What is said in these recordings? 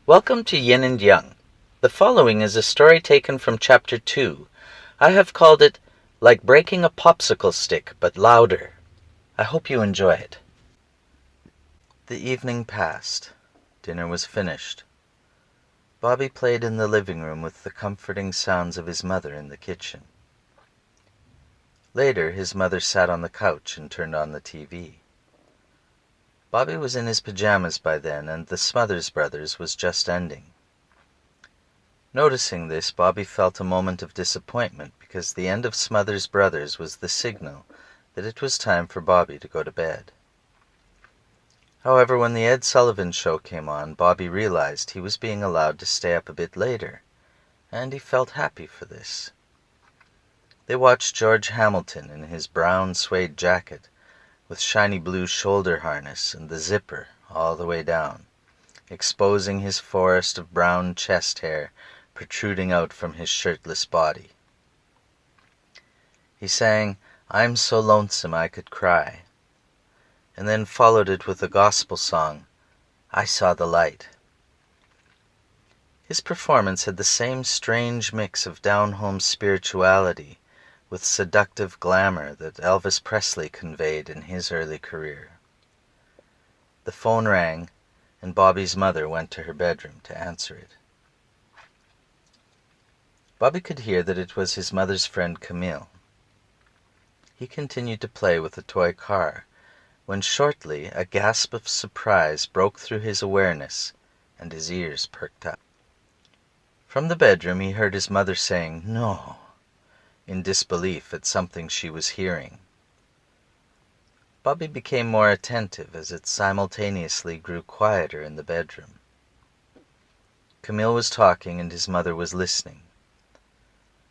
Welcome to Yin and Young. The following is a story taken from Chapter 2. I have called it, Like Breaking a Popsicle Stick, but Louder. I hope you enjoy it. The evening passed. Dinner was finished. Bobby played in the living room with the comforting sounds of his mother in the kitchen. Later, his mother sat on the couch and turned on the TV. Bobby was in his pajamas by then, and The Smothers Brothers was just ending. Noticing this, Bobby felt a moment of disappointment because the end of Smothers Brothers was the signal that it was time for Bobby to go to bed. However, when the Ed Sullivan Show came on, Bobby realized he was being allowed to stay up a bit later, and he felt happy for this. They watched George Hamilton in his brown suede jacket, with shiny blue shoulder harness and the zipper all the way down, exposing his forest of brown chest hair protruding out from his shirtless body. He sang, "I'm So Lonesome I Could Cry," and then followed it with a gospel song, "I Saw the Light." His performance had the same strange mix of down-home spirituality with seductive glamour that Elvis Presley conveyed in his early career. The phone rang, and Bobby's mother went to her bedroom to answer it. Bobby could hear that it was his mother's friend Camille. He continued to play with the toy car, when shortly a gasp of surprise broke through his awareness, and his ears perked up. From the bedroom he heard his mother saying, "No," in disbelief at something she was hearing. Bobby became more attentive as it simultaneously grew quieter in the bedroom. Camille was talking and his mother was listening.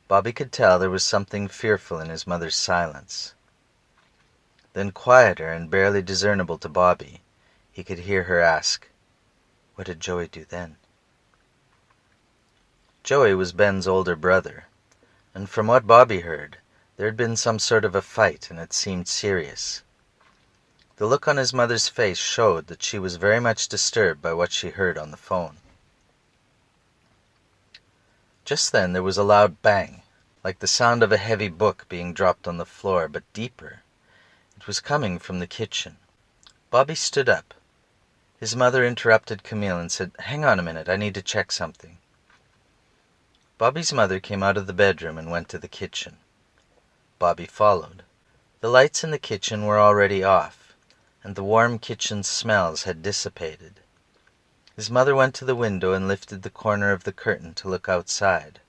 Bobby could tell there was something fearful in his mother's silence. Then, quieter and barely discernible to Bobby, he could hear her ask, "What did Joey do then?" Joey was Ben's older brother, and from what Bobby heard, there had been some sort of a fight, and it seemed serious. The look on his mother's face showed that she was very much disturbed by what she heard on the phone. Just then there was a loud bang, like the sound of a heavy book being dropped on the floor, but deeper. It was coming from the kitchen. Bobby stood up. His mother interrupted Camille and said, "Hang on a minute, I need to check something." Bobby's mother came out of the bedroom and went to the kitchen. Bobby followed. The lights in the kitchen were already off, and the warm kitchen smells had dissipated. His mother went to the window and lifted the corner of the curtain to look outside.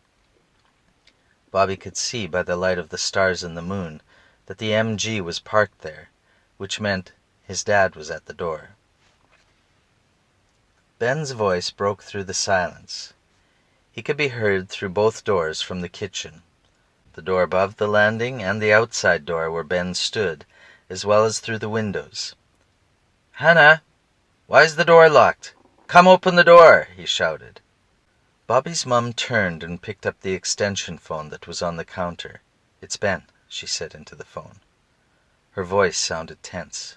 Bobby could see by the light of the stars and the moon that the MG was parked there, which meant his dad was at the door. Ben's voice broke through the silence. He could be heard through both doors from the kitchen, the door above the landing and the outside door where Ben stood, as well as through the windows. "Hannah, why's the door locked? Come open the door," he shouted. Bobby's mum turned and picked up the extension phone that was on the counter. "It's Ben," she said into the phone. Her voice sounded tense.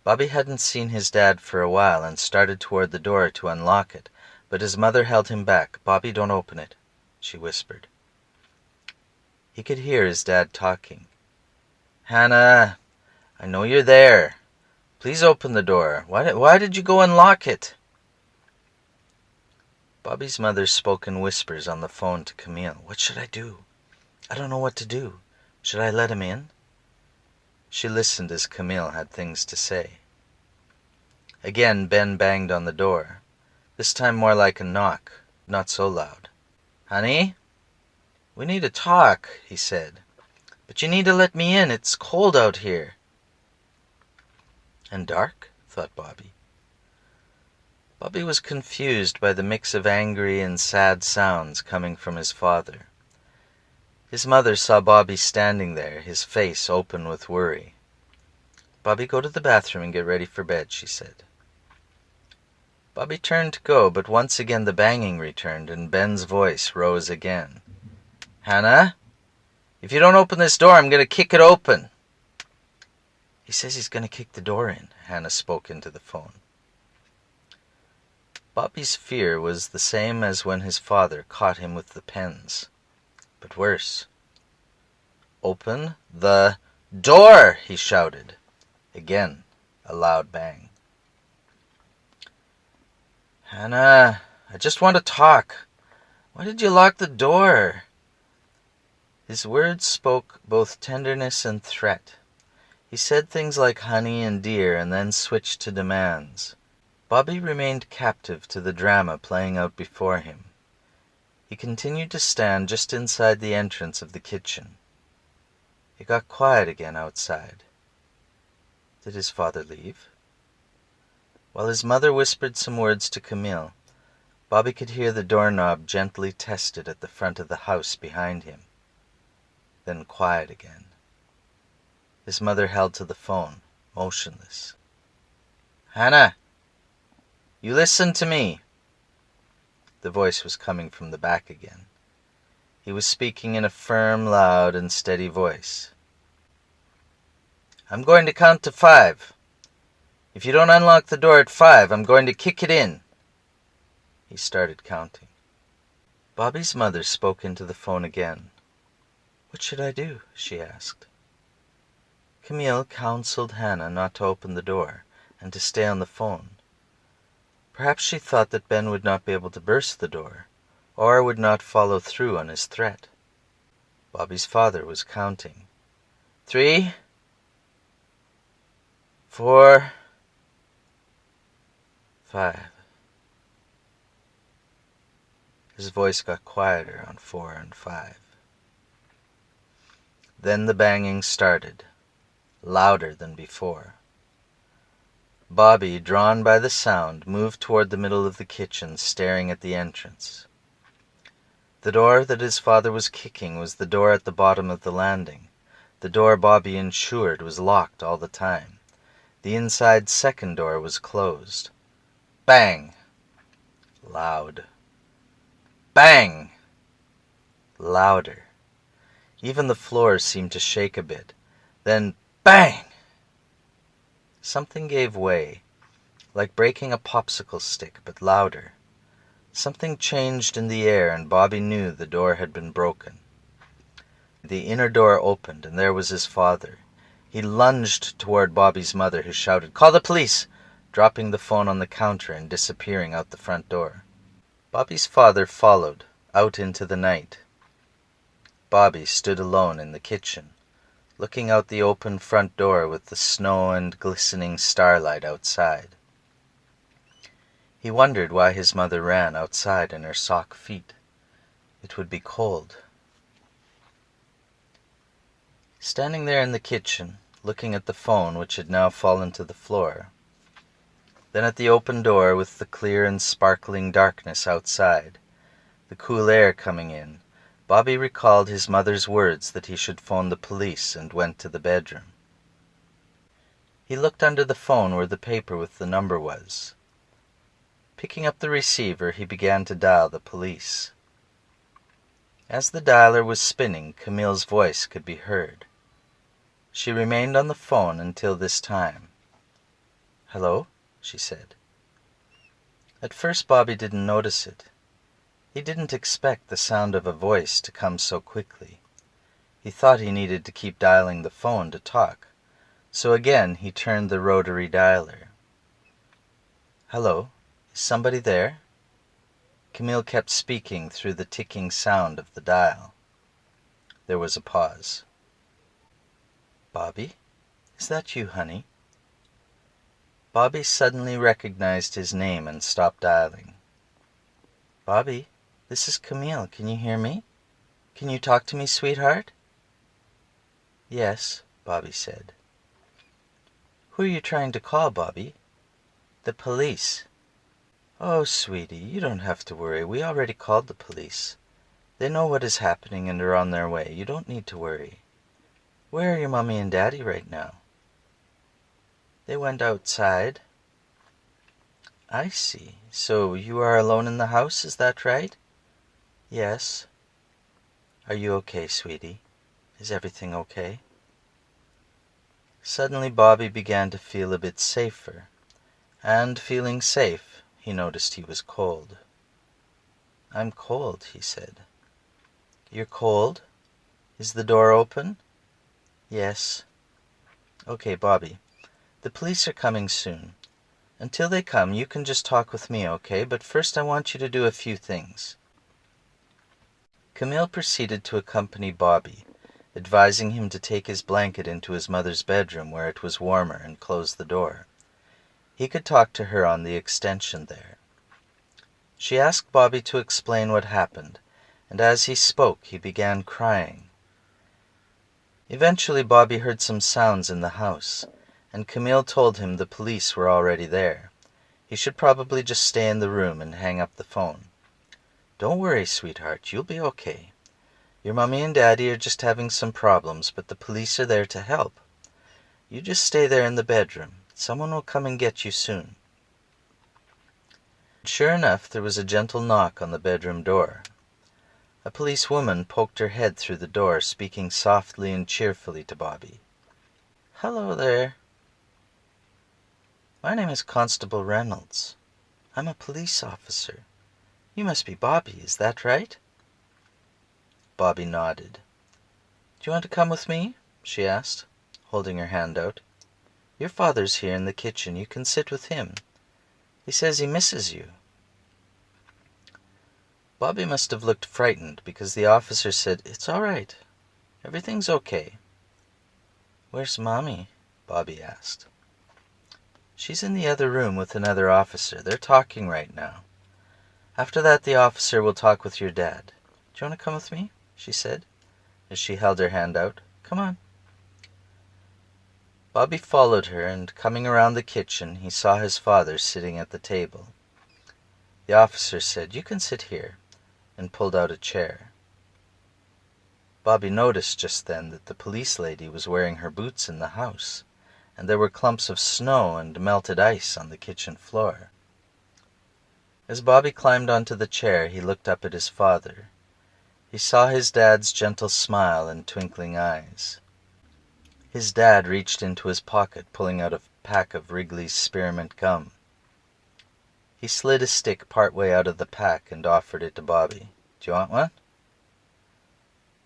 Bobby hadn't seen his dad for a while and started toward the door to unlock it, but his mother held him back. "Bobby, don't open it," she whispered. He could hear his dad talking. "Hannah, I know you're there. Please open the door. Why did you go and lock it?" Bobby's mother spoke in whispers on the phone to Camille. "What should I do? I don't know what to do. Should I let him in?" She listened as Camille had things to say. Again Ben banged on the door, this time more like a knock, not so loud. "Honey, we need to talk," he said. "But you need to let me in. It's cold out here." "And dark?" thought Bobby. Bobby was confused by the mix of angry and sad sounds coming from his father. His mother saw Bobby standing there, his face open with worry. "Bobby, go to the bathroom and get ready for bed," she said. Bobby turned to go, but once again the banging returned, and Ben's voice rose again. "Hannah, if you don't open this door, I'm going to kick it open." "He says he's going to kick the door in," Hannah spoke into the phone. Bobby's fear was the same as when his father caught him with the pens, but worse. "Open the door!" he shouted. Again, a loud bang. "Hannah, I just want to talk. Why did you lock the door?" His words spoke both tenderness and threat. He said things like honey and dear and then switched to demands. Bobby remained captive to the drama playing out before him. He continued to stand just inside the entrance of the kitchen. It got quiet again outside. Did his father leave? While his mother whispered some words to Camille, Bobby could hear the doorknob gently tested at the front of the house behind him. Then quiet again. His mother held to the phone, motionless. "Hannah, you listen to me." The voice was coming from the back again. He was speaking in a firm, loud, and steady voice. "I'm going to count to 5. If you don't unlock the door at 5, I'm going to kick it in." He started counting. Bobby's mother spoke into the phone again. "What should I do?" she asked. Camille counseled Hannah not to open the door and to stay on the phone. Perhaps she thought that Ben would not be able to burst the door, or would not follow through on his threat. Bobby's father was counting. 3, 4, 5. His voice got quieter on 4 and 5. Then the banging started, louder than before. Bobby, drawn by the sound, moved toward the middle of the kitchen, staring at the entrance. The door that his father was kicking was the door at the bottom of the landing. The door Bobby ensured was locked all the time. The inside second door was closed. Bang! Loud. Bang! Louder. Even the floor seemed to shake a bit. Then bang! Something gave way, like breaking a popsicle stick, but louder. Something changed in the air, and Bobby knew the door had been broken. The inner door opened, and there was his father. He lunged toward Bobby's mother, who shouted, "Call the police!" dropping the phone on the counter and disappearing out the front door. Bobby's father followed, out into the night. Bobby stood alone in the kitchen, looking out the open front door with the snow and glistening starlight outside. He wondered why his mother ran outside in her sock feet. It would be cold. Standing there in the kitchen, looking at the phone which had now fallen to the floor, then at the open door with the clear and sparkling darkness outside, the cool air coming in, Bobby recalled his mother's words that he should phone the police and went to the bedroom. He looked under the phone where the paper with the number was. Picking up the receiver, he began to dial the police. As the dialer was spinning, Camille's voice could be heard. She remained on the phone until this time. "Hello?" she said. At first Bobby didn't notice it. He didn't expect the sound of a voice to come so quickly. He thought he needed to keep dialing the phone to talk, so again he turned the rotary dialer. "Hello? Is somebody there?" Camille kept speaking through the ticking sound of the dial. There was a pause. "Bobby? Is that you, honey?" Bobby suddenly recognized his name and stopped dialing. "Bobby, this is Camille. Can you hear me? Can you talk to me, sweetheart?" "Yes," Bobby said. "Who are you trying to call, Bobby?" "The police." "Oh, sweetie, you don't have to worry. We already called the police. They know what is happening and are on their way. You don't need to worry. Where are your mommy and daddy right now?" "They went outside." "I see. So you are alone in the house, is that right?" "Yes." "Are you okay, sweetie? Is everything okay?" Suddenly Bobby began to feel a bit safer, and feeling safe, he he noticed he was cold. "I'm cold," he said. "You're cold? Is the door open?" "Yes." "Okay, Bobby. The police are coming soon. Until they come, you can just talk with me, okay? But first I want you to do a few things." Camille proceeded to accompany Bobby, advising him to take his blanket into his mother's bedroom where it was warmer and close the door. He could talk to her on the extension there. She asked Bobby to explain what happened, and as he spoke, he began crying. Eventually, Bobby heard some sounds in the house, and Camille told him the police were already there. He should probably just stay in the room and hang up the phone. "Don't worry, sweetheart, you'll be okay. Your mommy and daddy are just having some problems, but the police are there to help. You just stay there in the bedroom. Someone will come and get you soon." Sure enough, there was a gentle knock on the bedroom door. A policewoman poked her head through the door, speaking softly and cheerfully to Bobby. "Hello there. My name is Constable Reynolds. I'm a police officer. You must be Bobby, is that right?" Bobby nodded. "Do you want to come with me?" she asked, holding her hand out. "Your father's here in the kitchen. You can sit with him. He says he misses you." Bobby must have looked frightened because the officer said, "It's all right. Everything's okay." "Where's Mommy?" Bobby asked. "She's in the other room with another officer. They're talking right now. After that, the officer will talk with your dad. Do you want to come with me?" she said, as she held her hand out. "Come on." Bobby followed her, and coming around the kitchen, he saw his father sitting at the table. The officer said, "You can sit here," and pulled out a chair. Bobby noticed just then that the police lady was wearing her boots in the house, and there were clumps of snow and melted ice on the kitchen floor. As Bobby climbed onto the chair, he looked up at his father. He saw his dad's gentle smile and twinkling eyes. His dad reached into his pocket, pulling out a pack of Wrigley's spearmint gum. He slid a stick partway out of the pack and offered it to Bobby. "Do you want one?"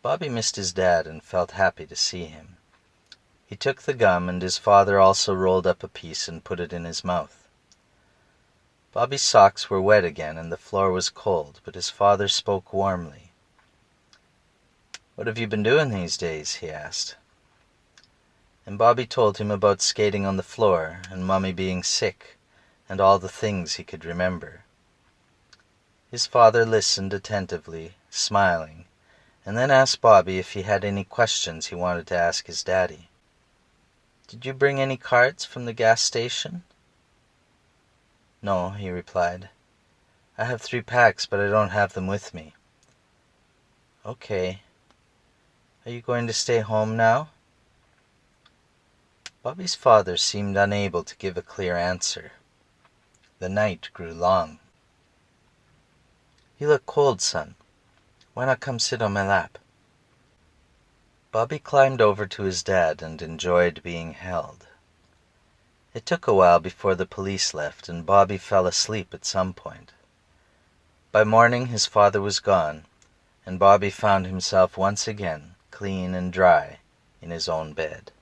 Bobby missed his dad and felt happy to see him. He took the gum, and his father also rolled up a piece and put it in his mouth. Bobby's socks were wet again and the floor was cold, but his father spoke warmly. "What have you been doing these days?" he asked. And Bobby told him about skating on the floor and Mommy being sick and all the things he could remember. His father listened attentively, smiling, and then asked Bobby if he had any questions he wanted to ask his daddy. "Did you bring any cards from the gas station?" "No," he replied. "I have 3 packs, but I don't have them with me." "Okay. Are you going to stay home now?" Bobby's father seemed unable to give a clear answer. The night grew long. "You look cold, son. Why not come sit on my lap?" Bobby climbed over to his dad and enjoyed being held. It took a while before the police left, and Bobby fell asleep at some point. By morning his father was gone, and Bobby found himself once again clean and dry in his own bed.